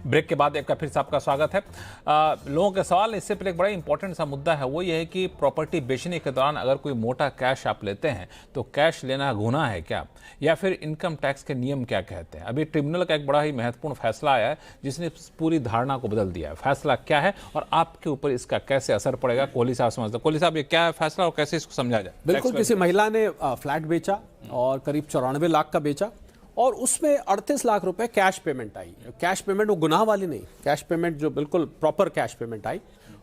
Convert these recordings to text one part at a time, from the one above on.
Break के बाद एक बार फिर से आपका स्वागत है। लोगों के सवाल, इससे पहले एक बड़ा इंपॉर्टेंट सा मुद्दा है, वो ये है कि प्रॉपर्टी बेचने के दौरान अगर कोई मोटा कैश आप लेते हैं तो कैश लेना गुनाह है क्या, या फिर इनकम टैक्स के नियम क्या कहते हैं। अभी ट्रिब्यूनल का एक बड़ा ही महत्वपूर्ण फैसला आया है जिसने पूरी धारणा को बदल दिया है। फैसला क्या है और आपके ऊपर इसका कैसे असर पड़ेगा, कोहली साहब समझते हैं। कोहली साहब, ये क्या है फैसला और कैसे इसको समझा जाए? बिल्कुल, किसी महिला ने फ्लैट बेचा और करीब 94 लाख का बेचा और उसमें 38 लाख रुपए कैश पेमेंट आई। कैश पेमेंट वो गुनाह वाली नहीं, कैश पेमेंट जो बिल्कुल प्रॉपर कैश पेमेंट आई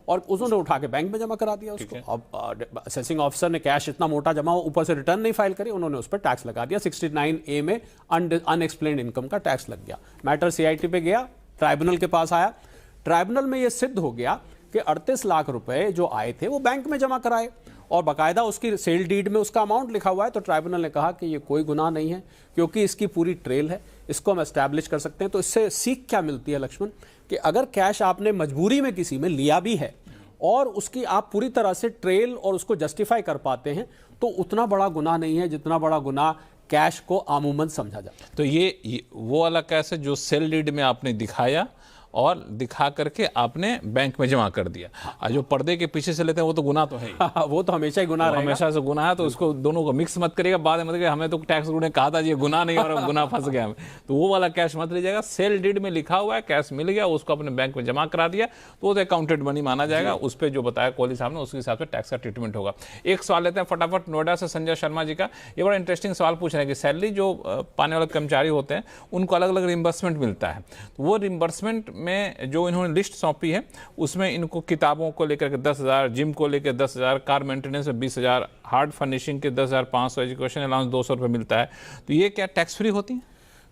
और उन्होंने उठा के बैंक में जमा करा दिया उसको। अब असेसिंग ऑफिसर ने कैश इतना मोटा जमा ऊपर से रिटर्न नहीं फाइल करी, उन्होंने उस पर टैक्स लगा दिया। 69A में अनएक्सप्लेन्ड इनकम का टैक्स लग गया। मैटर CIT पे गया, ट्राइब्यूनल के पास आया। ट्राइब्यूनल में यह सिद्ध हो गया कि 38 लाख रुपए जो आए थे वो बैंक में जमा कराए और बाकायदा उसकी सेल डीड में उसका अमाउंट लिखा हुआ है। तो ट्राइब्यूनल ने कहा कि ये कोई गुनाह नहीं है क्योंकि इसकी पूरी ट्रेल है, इसको हम एस्टैब्लिश कर सकते हैं। तो इससे सीख क्या मिलती है लक्ष्मण, कि अगर कैश आपने मजबूरी में किसी में लिया भी है और उसकी आप पूरी तरह से ट्रेल और उसको जस्टिफाई कर पाते हैं तो उतना बड़ा गुनाह नहीं है जितना बड़ा गुनाह कैश को आमूमन समझा जाता है। तो ये वो वाला कैश है जो सेल डीड में आपने दिखाया और दिखा करके आपने बैंक में जमा कर दिया। और जो पर्दे के पीछे से लेते हैं वो तो गुनाह तो है ही। वो तो हमेशा ही गुनाह रहेगा, हमेशा से गुनाह है। तो उसको दोनों को मिक्स मत करिएगा, बाद में मतलब हमें तो टैक्स रूल ने कहा था ये गुनाह नहीं और गुनाह फंस गया हमें, तो वो वाला कैश मत लीजिएगा। सेल डीड में लिखा हुआ है, कैश मिल गया, उसको अपने बैंक में जमा करा दिया तो वो तो अकाउंटेड मनी माना जाएगा। उस पर जो बताया कोहली साहब ने उसके हिसाब से टैक्स का ट्रीटमेंट होगा। एक सवाल लेते हैं फटाफट नोएडा से संजय शर्मा जी का। ये बड़ा इंटरेस्टिंग सवाल पूछ रहे हैं कि सैलरी जो पाने वाले कर्मचारी होते हैं उनको अलग अलग रिम्बर्समेंट मिलता है, तो वो रिम्बर्समेंट में जो इन्होंने लिस्ट सौंपी है उसमें इनको किताबों को लेकर के 10,000, जिम को लेकर 10,000, कार मेंटेनेंस में 20,000, हार्ड फर्निशिंग के 10,500, एजुकेशन अलाउंस 200 रुपये मिलता है। तो ये क्या टैक्स फ्री होती है?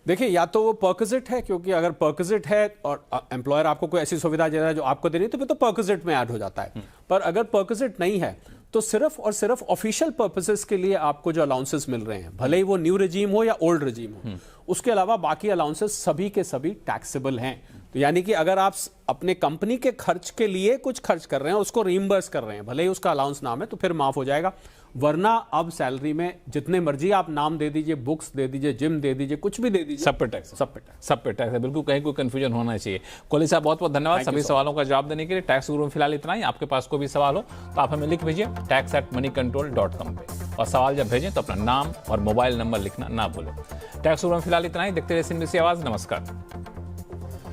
देखिए, या तो वो परक्विजिट है, क्योंकि अगर परक्विजिट है और एम्प्लॉयर आपको कोई ऐसी सुविधा दे रहा है जो आपको देनी है तो फिर तो परक्विजिट में ऐड हो जाता है। पर अगर परक्विजिट नहीं है तो सिर्फ और सिर्फ ऑफिशियल पर्पसेस के लिए आपको जो अलाउंसेस मिल रहे हैं, भले ही वो न्यू रेजीम हो या ओल्ड रेजीम हो, उसके अलावा बाकी अलाउंसेस सभी के सभी टैक्सेबल हैं। तो यानी कि अगर आप अपने कंपनी के खर्च के लिए कुछ खर्च कर रहे हैं, उसको रीइंबर्स कर रहे हैं, भले ही उसका अलाउंस नाम है, तो फिर माफ हो जाएगा। वरना अब सैलरी में जितने मर्जी आप नाम दे दीजिए, बुक्स दे दीजिए, जिम दे दीजिए, कुछ भी दे दीजिए, सब पे टैक्स है। बिल्कुल कहीं कोई कंफ्यूजन होना चाहिए। कोहली साहब, बहुत बहुत धन्यवाद सभी सवालों का जवाब देने के लिए। टैक्स गुरु में फिलहाल इतना ही। आपके पास कोई भी सवाल हो तो आप हमें लिख भेजिए tax@moneycontrol.com पे, और सवाल जब भेजें तो अपना नाम और मोबाइल नंबर लिखना ना भूलें। टैक्स गुरु में फिलहाल इतना ही। देखते रहिए CNBC आवाज। नमस्कार।